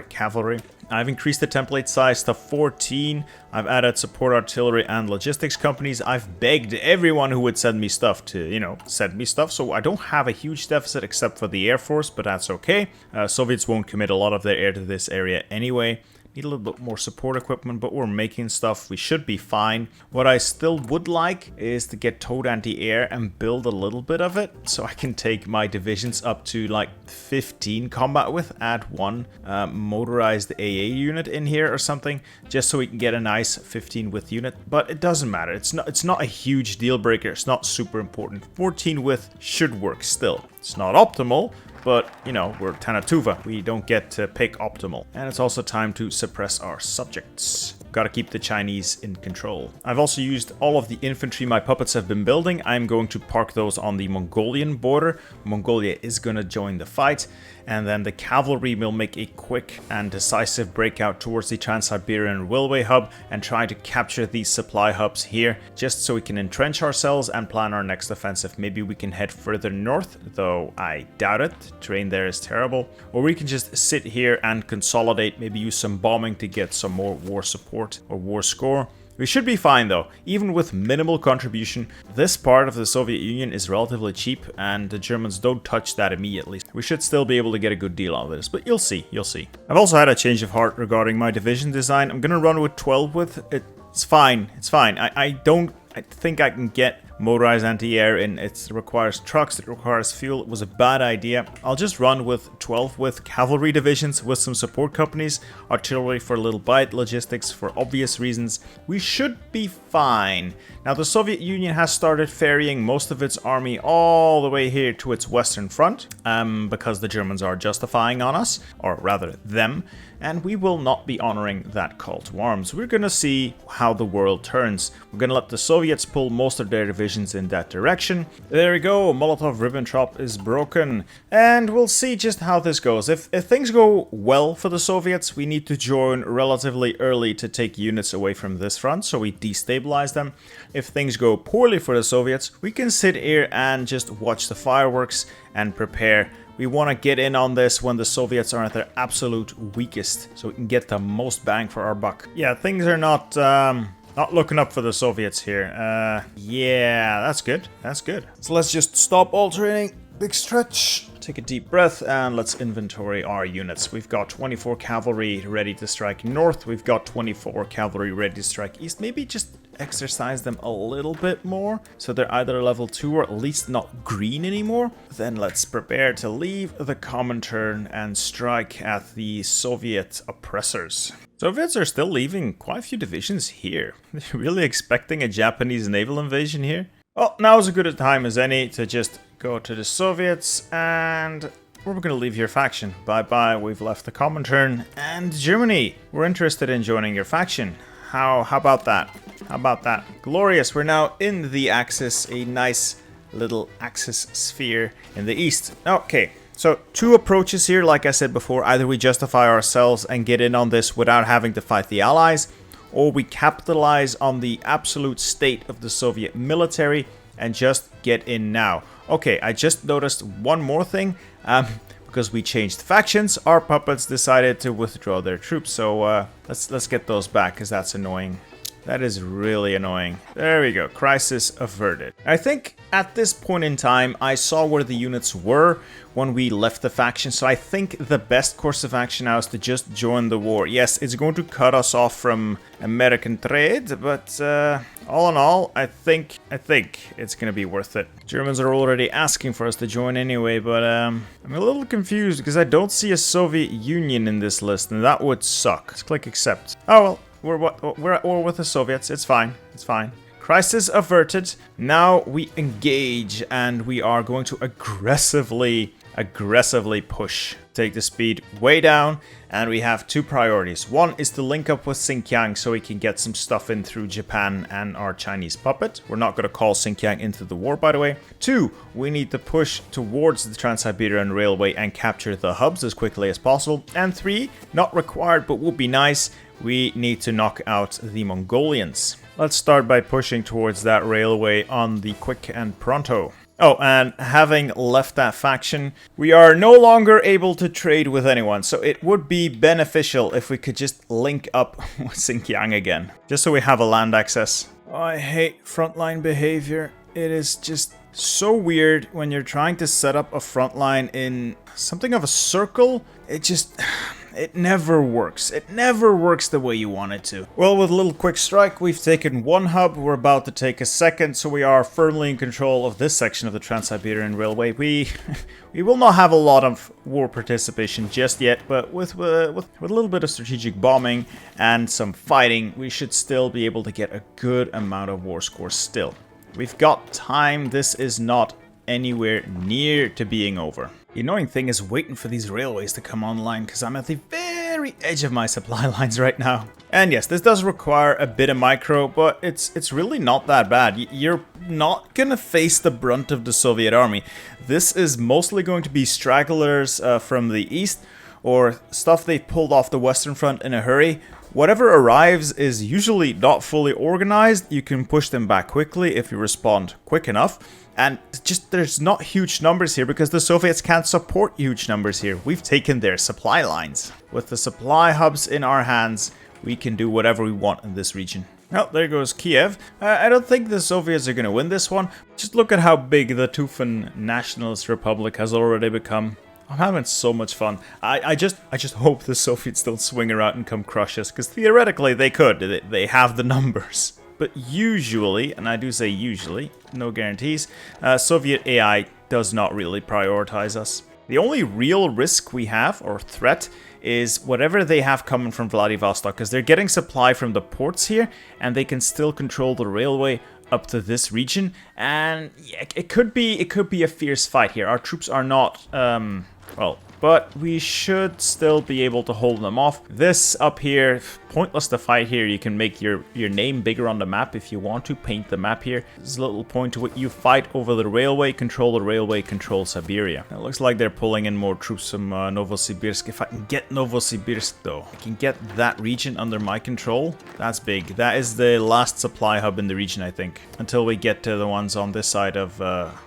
cavalry. I've increased the template size to 14. I've added support artillery and logistics companies. I've begged everyone who would send me stuff to, send me stuff. So I don't have a huge deficit except for the Air Force, but that's okay. Soviets won't commit a lot of their air to this area anyway. Need a little bit more support equipment, but we're making stuff. We should be fine. What I still would like is to get towed anti-air and build a little bit of it, so I can take my divisions up to like 15 combat with, add one motorized AA unit in here or something, just so we can get a nice 15 with unit. But it doesn't matter. It's not a huge deal breaker. It's not super important. 14 with should work still. It's not optimal, but, we're Tannu Tuva. We don't get to pick optimal. And it's also time to suppress our subjects. Gotta keep the Chinese in control. I've also used all of the infantry my puppets have been building. I'm going to park those on the Mongolian border. Mongolia is gonna join the fight. And then the cavalry will make a quick and decisive breakout towards the Trans-Siberian Railway hub and try to capture these supply hubs here, just so we can entrench ourselves and plan our next offensive. Maybe we can head further north, though I doubt it. Terrain there is terrible. Or we can just sit here and consolidate, maybe use some bombing to get some more war support or war score. We should be fine though, even with minimal contribution. This part of the Soviet Union is relatively cheap and the Germans don't touch that immediately. We should still be able to get a good deal out of this, but you'll see. I've also had a change of heart regarding my division design. I'm gonna run with 12 with. It's fine. I think I can get motorized anti-air in. It requires trucks, it requires fuel. It was a bad idea. I'll just run with 12 with cavalry divisions with some support companies, artillery for a little bite, logistics for obvious reasons. We should be fine. Now the Soviet Union has started ferrying most of its army all the way here to its western front, because the Germans are justifying on us, or rather them, and we will not be honoring that call to arms. We're gonna see how the world turns. We're gonna let the Soviets pull most of their divisions in that direction. There we go, Molotov-Ribbentrop is broken, and we'll see just how this goes. If things go well for the Soviets, we need to join relatively early to take units away from this front, so we destabilize them. If things go poorly for the Soviets, we can sit here and just watch the fireworks and prepare. We want to get in on this when the Soviets are at their absolute weakest, so we can get the most bang for our buck. Yeah, things are not looking up for the Soviets here. Yeah, that's good. So let's just stop alternating. Big stretch. Take a deep breath and let's inventory our units. We've got 24 cavalry ready to strike north. We've got 24 cavalry ready to strike east. Maybe just exercise them a little bit more so they're either level 2 or at least not green anymore. Then let's prepare to leave the Comintern and strike at the Soviet oppressors. Soviets are still leaving quite a few divisions here. They're really expecting a Japanese naval invasion here. Well, now is as good a time as any to just go to the Soviets, and we're going to leave your faction. Bye-bye, we've left the Comintern. And Germany, we're interested in joining your faction. How about that? How about that? Glorious. We're now in the Axis, a nice little Axis sphere in the east. Okay. So, two approaches here, like I said before. Either we justify ourselves and get in on this without having to fight the Allies, or we capitalize on the absolute state of the Soviet military and just get in now. Okay, I just noticed one more thing. Because we changed factions, our puppets decided to withdraw their troops. So, let's get those back, because that's annoying. That is really annoying. There we go. Crisis averted. I think at this point in time, I saw where the units were when we left the faction. So I think the best course of action now is to just join the war. Yes, it's going to cut us off from American trade, but all in all, I think it's going to be worth it. Germans are already asking for us to join anyway, but I'm a little confused because I don't see a Soviet Union in this list, and that would suck. Let's click accept. Oh well. We're with the Soviets. It's fine. It's fine. Crisis averted. Now we engage, and we are going to aggressively push. Take the speed way down, and we have two priorities. One is to link up with Xinjiang so we can get some stuff in through Japan and our Chinese puppet. We're not going to call Xinjiang into the war, by the way. Two, we need to push towards the Trans-Siberian Railway and capture the hubs as quickly as possible. And three, not required but would be nice, we need to knock out the Mongolians. Let's start by pushing towards that railway on the quick and pronto. Oh, and having left that faction, we are no longer able to trade with anyone, so it would be beneficial if we could just link up with Xinjiang again, just so we have a land access. Oh, I hate frontline behavior. It is just so weird when you're trying to set up a frontline in something of a circle. It never works. It never works the way you want it to. Well, with a little quick strike, we've taken one hub. We're about to take a second, so we are firmly in control of this section of the Trans-Siberian Railway. We will not have a lot of war participation just yet, but with a little bit of strategic bombing and some fighting, we should still be able to get a good amount of war scores still. We've got time. This is not anywhere near to being over. The annoying thing is waiting for these railways to come online, because I'm at the very edge of my supply lines right now. And yes, this does require a bit of micro, but it's really not that bad. You're not gonna face the brunt of the Soviet army. This is mostly going to be stragglers from the east, or stuff they pulled off the Western Front in a hurry. Whatever arrives is usually not fully organized. You can push them back quickly if you respond quick enough. And just there's not huge numbers here because the Soviets can't support huge numbers here. We've taken their supply lines. With the supply hubs in our hands, we can do whatever we want in this region. Oh, there goes Kiev. I don't think the Soviets are going to win this one. Just look at how big the Tufan Nationalist Republic has already become. I'm having so much fun. I just hope the Soviets don't swing around and come crush us, because theoretically they could. They have the numbers. But usually, and I do say usually, no guarantees, Soviet AI does not really prioritize us. The only real risk we have, or threat, is whatever they have coming from Vladivostok, because they're getting supply from the ports here, and they can still control the railway up to this region. And yeah, it could be a fierce fight here. Our troops are not, well, but we should still be able to hold them off. This up here, pointless to fight here. You can make your name bigger on the map if you want to. Paint the map here. There's a little point to it. You fight over the railway, control Siberia. It looks like they're pulling in more troops from Novosibirsk. If I can get Novosibirsk though, I can get that region under my control. That's big. That is the last supply hub in the region, I think. Until we get to the ones on this side of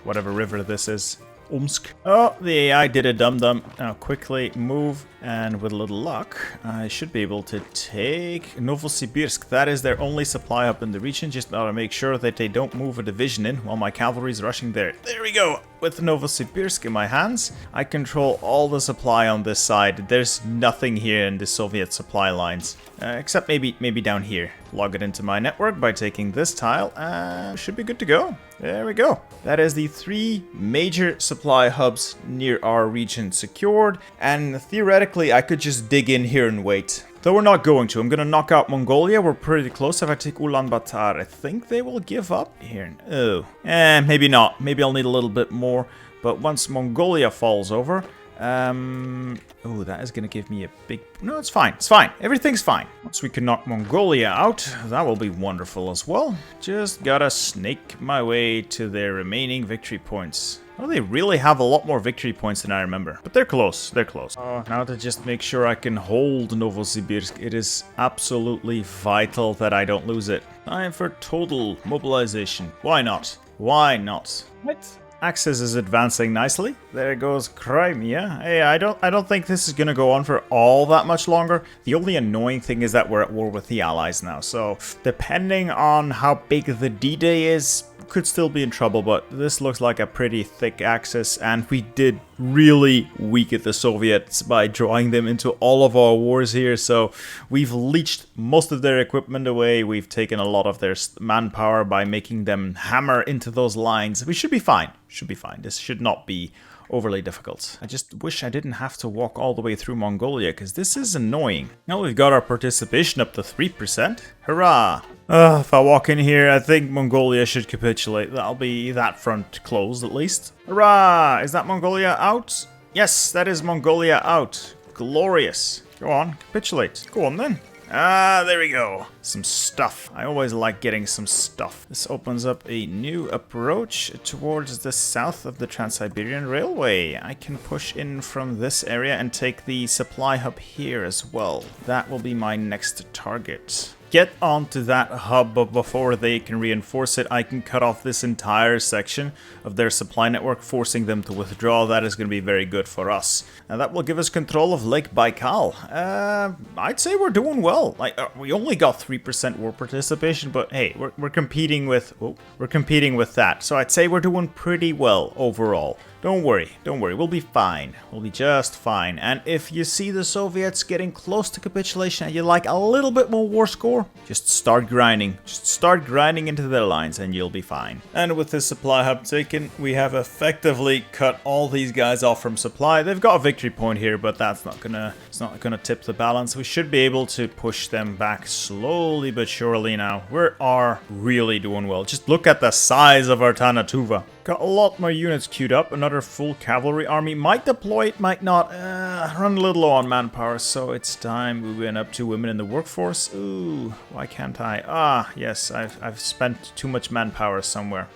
whatever river this is. Omsk. Oh, the AI did a dum-dum. Now quickly move, and with a little luck, I should be able to take Novosibirsk. That is their only supply hub in the region. Just gotta make sure that they don't move a division in while my cavalry is rushing there. There we go. With Novosibirsk in my hands, I control all the supply on this side. There's nothing here in the Soviet supply lines, except maybe down here. Log it into my network by taking this tile, and should be good to go. There we go. That is the 3 major supply hubs near our region secured, and theoretically I could just dig in here and wait. Though we're not going to. I'm going to knock out Mongolia. We're pretty close. If I take Ulaanbaatar, I think they will give up here. Oh, maybe not. Maybe I'll need a little bit more. But once Mongolia falls over, Oh, that is gonna give me a big... No, it's fine. It's fine. Everything's fine. Once we can knock Mongolia out, that will be wonderful as well. Just gotta snake my way to their remaining victory points. Oh, they really have a lot more victory points than I remember. But they're close. They're close. Oh, now to just make sure I can hold Novosibirsk, it is absolutely vital that I don't lose it. Time for total mobilization. Why not? Why not? What? Axis is advancing nicely. There goes Crimea. Hey, I don't think this is gonna go on for all that much longer. The only annoying thing is that we're at war with the Allies now. So depending on how big the D-Day is, could still be in trouble, but this looks like a pretty thick axis, and we did really weaken the Soviets by drawing them into all of our wars here. So we've leached most of their equipment away. We've taken a lot of their manpower by making them hammer into those lines. We should be fine. Should be fine. This should not be overly difficult. I just wish I didn't have to walk all the way through Mongolia, because this is annoying. Now we've got our participation up to 3%. Hurrah! If I walk in here, I think Mongolia should capitulate. That'll be that front closed at least. Hurrah! Is that Mongolia out? Yes, that is Mongolia out. Glorious. Go on, capitulate. Go on then. Ah, there we go. Some stuff. I always like getting some stuff. This opens up a new approach towards the south of the Trans-Siberian Railway. I can push in from this area and take the supply hub here as well. That will be my next target. Get onto that hub, but before they can reinforce it, I can cut off this entire section of their supply network, forcing them to withdraw. That is going to be very good for us. And that will give us control of Lake Baikal. I'd say we're doing well. Like, we only got 3% war participation, but hey, we're competing with that. So I'd say we're doing pretty well overall. Don't worry, we'll be fine. We'll be just fine. And if you see the Soviets getting close to capitulation and you like a little bit more war score, just start grinding. Just start grinding into their lines and you'll be fine. And with this supply hub taken, we have effectively cut all these guys off from supply. They've got a victory point here, but it's not gonna tip the balance. We should be able to push them back slowly but surely now. We are really doing well. Just look at the size of our Tannu Tuva. Got a lot more units queued up. Another full cavalry army. Might deploy it, might not. Run a little low on manpower, so it's time we went up to women in the workforce. Ooh, why can't I? Ah, yes, I've spent too much manpower somewhere.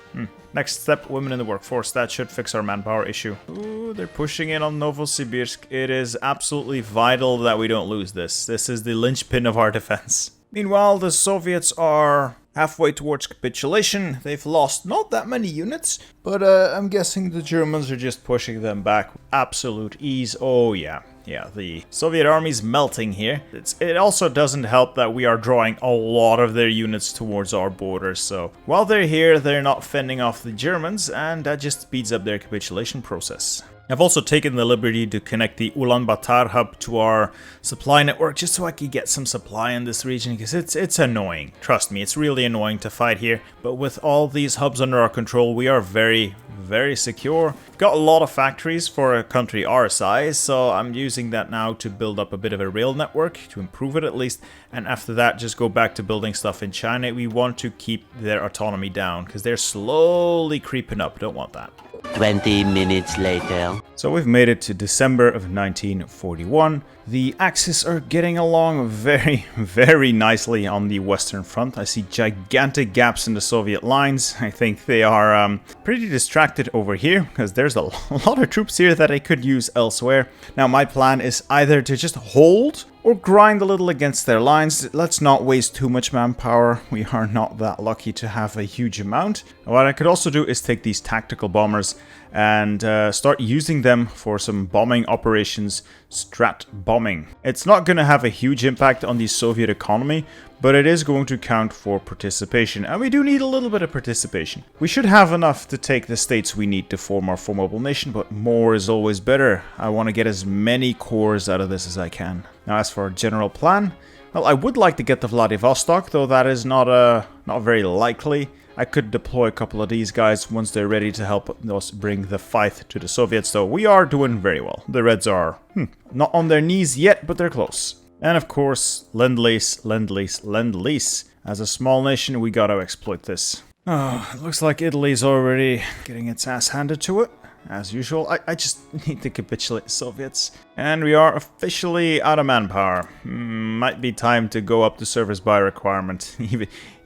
Next step, women in the workforce. That should fix our manpower issue. Ooh, they're pushing in on Novosibirsk. It is absolutely vital that we don't lose this. This is the linchpin of our defense. Meanwhile, the Soviets are halfway towards capitulation. They've lost not that many units, but I'm guessing the Germans are just pushing them back. Absolute ease. Oh yeah. Yeah, the Soviet army's melting here. It also doesn't help that we are drawing a lot of their units towards our borders, so while they're here, they're not fending off the Germans, and that just speeds up their capitulation process. I've also taken the liberty to connect the Ulaanbaatar hub to our supply network just so I could get some supply in this region, because it's annoying. Trust me, it's really annoying to fight here, but with all these hubs under our control, we are very, very secure. Got a lot of factories for a country our size, so I'm using that now to build up a bit of a rail network, to improve it at least, and after that just go back to building stuff in China. We want to keep their autonomy down, because they're slowly creeping up. Don't want that. 20 minutes later. So we've made it to December of 1941. The Axis are getting along very, very nicely on the Western Front. I see gigantic gaps in the Soviet lines. I think they are pretty distracted over here, because there's a lot of troops here that I could use elsewhere. Now my plan is either to just hold or grind a little against their lines. Let's not waste too much manpower. We are not that lucky to have a huge amount. What I could also do is take these tactical bombers and start using them for some bombing operations, strat bombing. It's not going to have a huge impact on the Soviet economy, but it is going to count for participation, and we do need a little bit of participation. We should have enough to take the states we need to form our formidable nation, but more is always better. I want to get as many cores out of this as I can. Now, as for our general plan, well, I would like to get to Vladivostok, though that is not very likely. I could deploy a couple of these guys once they're ready to help us bring the fight to the Soviets, though we are doing very well. The Reds are not on their knees yet, but they're close. And of course, Lend-Lease, Lend-Lease, Lend-Lease. As a small nation, we gotta exploit this. Oh, it looks like Italy's already getting its ass handed to it. as usual. I just need to capitulate the Soviets. And we are officially out of manpower. Might be time to go up to service by requirement,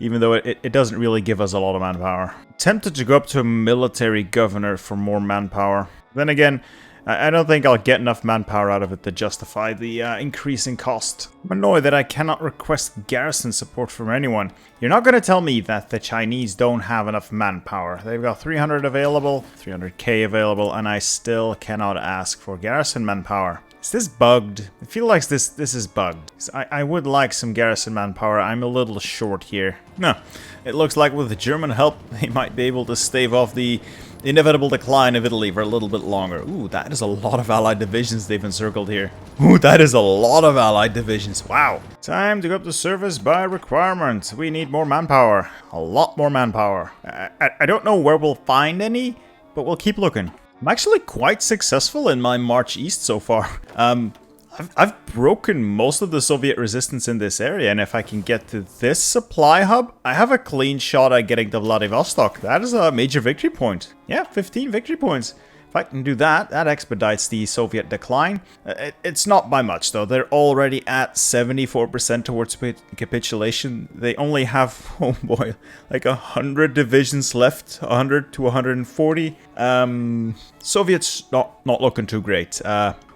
even though it doesn't really give us a lot of manpower. Tempted to go up to a military governor for more manpower. Then again, I don't think I'll get enough manpower out of it to justify the increasing cost. I'm annoyed that I cannot request garrison support from anyone. You're not going to tell me that the Chinese don't have enough manpower. They've got 300 available, 300k available, and I still cannot ask for garrison manpower. Is this bugged? I feel like this is bugged. I would like some garrison manpower. I'm a little short here. No, it looks like with German help, they might be able to stave off the inevitable decline of Italy for a little bit longer. Ooh, that is a lot of allied divisions they've encircled here. Ooh, that is a lot of allied divisions. Wow. Time to go up to service by requirement. We need more manpower. A lot more manpower. I don't know where we'll find any, but we'll keep looking. I'm actually quite successful in my march east so far. I've broken most of the Soviet resistance in this area, and if I can get to this supply hub, I have a clean shot at getting to Vladivostok. That is a major victory point. Yeah, 15 victory points. If I can do that, that expedites the Soviet decline. It's not by much, though. They're already at 74% towards capitulation. They only have, oh boy, like 100 divisions left, 100 to 140. Soviets not looking too great.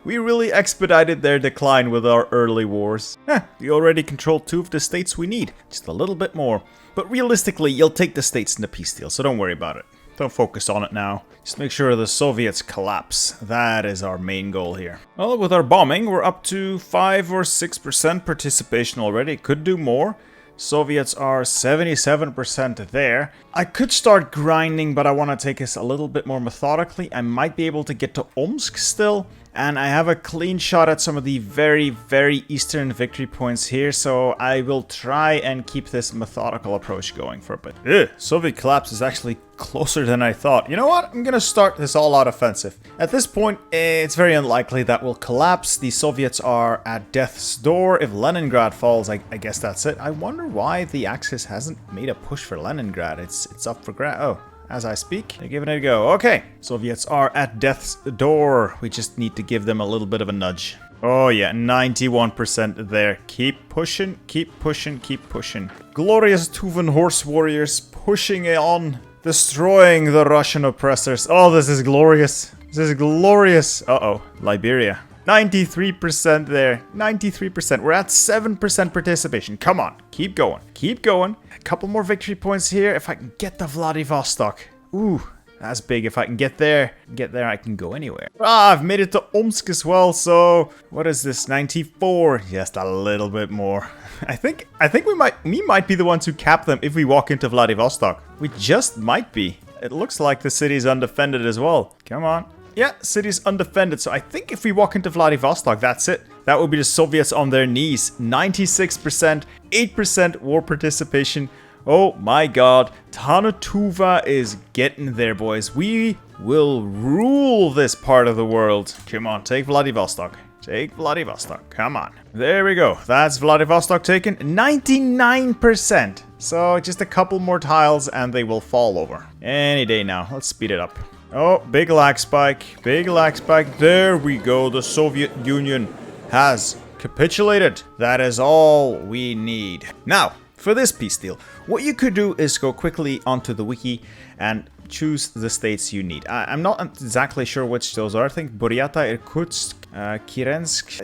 We really expedited their decline with our early wars. We already controlled 2 of the states we need. Just a little bit more. But realistically, you'll take the states in the peace deal, so don't worry about it. Don't focus on it now. Just make sure the Soviets collapse. That is our main goal here. Well, with our bombing, we're up to 5 or 6% participation already. Could do more. Soviets are 77% there. I could start grinding, but I want to take us a little bit more methodically. I might be able to get to Omsk still. And I have a clean shot at some of the very, very eastern victory points here, so I will try and keep this methodical approach going for a bit. Soviet collapse is actually closer than I thought. You know what? I'm gonna start this all-out offensive. At this point, it's very unlikely that we'll collapse. The Soviets are at death's door. If Leningrad falls, I guess that's it. I wonder why the Axis hasn't made a push for Leningrad. It's up for grabs. Oh. As I speak, they're giving it a go. Okay, Soviets are at death's door. We just need to give them a little bit of a nudge. Oh yeah, 91% there. Keep pushing, keep pushing, keep pushing. Glorious Tuvan horse warriors pushing on, destroying the Russian oppressors. Oh, this is glorious. This is glorious. Uh-oh, Liberia. 93% there. 93%. We're at 7% participation. Come on. Keep going. Keep going. A couple more victory points here. If I can get to Vladivostok. Ooh, that's big. If I can get there, I can go anywhere. Ah, I've made it to Omsk as well. So, what is this? 94. Just a little bit more. I think we might be the ones who cap them if we walk into Vladivostok. We just might be. It looks like the city's undefended as well. Come on. Yeah, city's undefended, so I think if we walk into Vladivostok, that's it. That would be the Soviets on their knees. 96%, 8% war participation. Oh my god, Tannu Tuva is getting there, boys. We will rule this part of the world. Come on, take Vladivostok. Take Vladivostok, come on. There we go, that's Vladivostok taken. 99%. So just a couple more tiles and they will fall over. Any day now, let's speed it up. Oh, big lag spike, big lag spike. There we go. The Soviet Union has capitulated. That is all we need. Now, for this peace deal, what you could do is go quickly onto the wiki and choose the states you need. I'm not exactly sure which those are. I think Buryata, Irkutsk, Kirensk.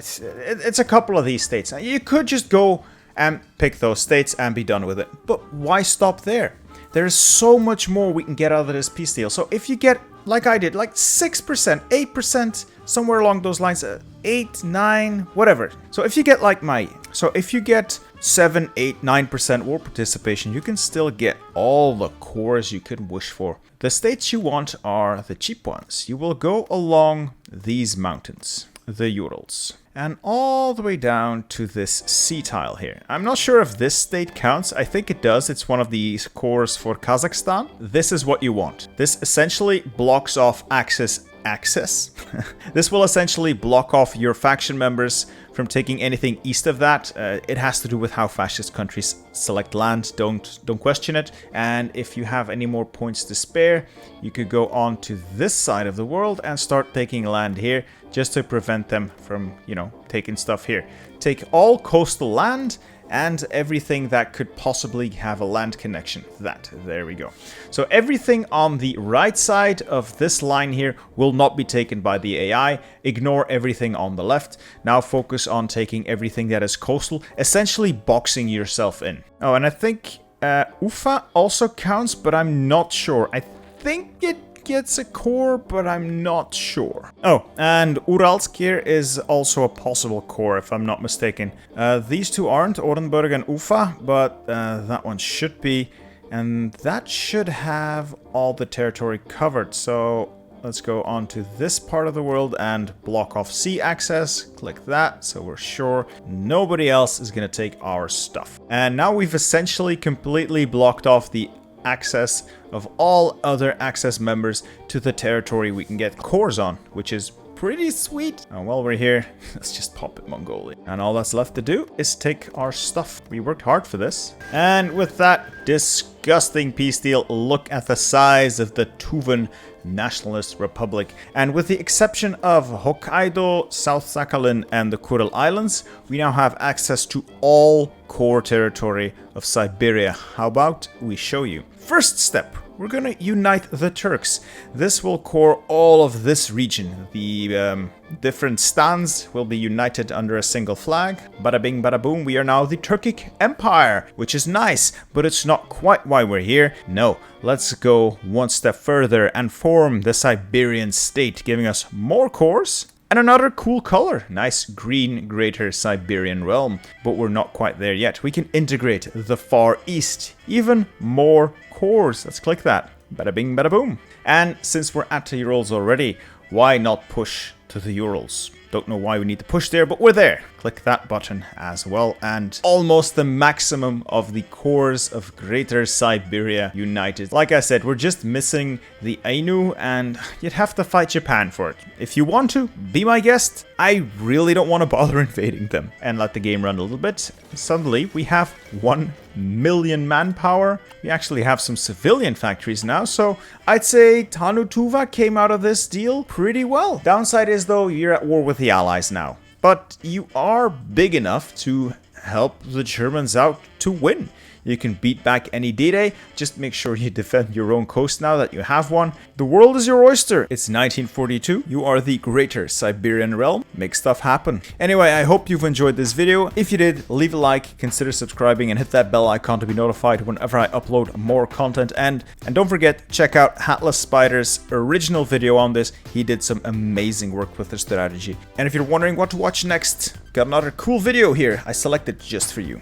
It's a couple of these states. You could just go and pick those states and be done with it. But why stop there? There's so much more we can get out of this peace deal. So if you get, like I did, like 6%, 8%, somewhere along those lines, 8, 9, whatever. So if you get like if you get 7, 8, 9% war participation, you can still get all the cores you could wish for. The states you want are the cheap ones. You will go along these mountains, the Urals, and all the way down to this sea tile here. I'm not sure if this state counts. I think it does. It's one of the cores for Kazakhstan. This is what you want. This essentially blocks off Axis access. This will essentially block off your faction members from taking anything east of that. It has to do with how fascist countries select land. Don't question it. And if you have any more points to spare, you could go on to this side of the world and start taking land here, just to prevent them from, you know, taking stuff here. Take all coastal land and everything that could possibly have a land connection. There we go. So everything on the right side of this line here will not be taken by the AI. Ignore everything on the left. Now focus on taking everything that is coastal, essentially boxing yourself in. Oh, and I think Ufa also counts, but I'm not sure. I think it gets a core, but I'm not sure. Oh, and Uralsk here is also a possible core, if I'm not mistaken. These two aren't, Orenburg and Ufa, but that one should be. And that should have all the territory covered. So let's go on to this part of the world and block off sea access. Click that, so we're sure nobody else is going to take our stuff. And now we've essentially completely blocked off the access of all other access members to the territory we can get cores on, which is pretty sweet. And while we're here, let's just pop it Mongolia. And all that's left to do is take our stuff. We worked hard for this. And with that disgusting peace deal, look at the size of the Tuvan Nationalist Republic. And with the exception of Hokkaido, South Sakhalin, and the Kuril Islands, we now have access to all core territory of Siberia. How about we show you? First step, we're gonna unite the Turks. This will core all of this region. The different stands will be united under a single flag. Bada bing, bada boom, we are now the Turkic Empire, which is nice, but it's not quite why we're here. No, let's go one step further and form the Siberian state, giving us more cores and another cool color. Nice green Greater Siberian Realm, but we're not quite there yet. We can integrate the Far East, even more cores. Let's click that. Bada bing, bada boom. And since we're at the Urals already, why not push to the Urals? Don't know why we need to push there, but we're there. Click that button as well, and almost the maximum of the cores of Greater Siberia united. Like I said, we're just missing the Ainu, and you'd have to fight Japan for it. If you want to, be my guest. I really don't want to bother invading them and let the game run a little bit. Suddenly, we have 1 million manpower. We actually have some civilian factories now, so I'd say Tannu Tuva came out of this deal pretty well. Downside is, though, you're at war with the Allies now. But you are big enough to help the Germans out to win. You can beat back any D-Day, just make sure you defend your own coast now that you have one. The world is your oyster. It's 1942, you are the Greater Siberian Realm. Make stuff happen. Anyway, I hope you've enjoyed this video. If you did, leave a like, consider subscribing, and hit that bell icon to be notified whenever I upload more content. And don't forget, check out Hatless Spider's original video on this. He did some amazing work with the strategy. And if you're wondering what to watch next, got another cool video here I selected just for you.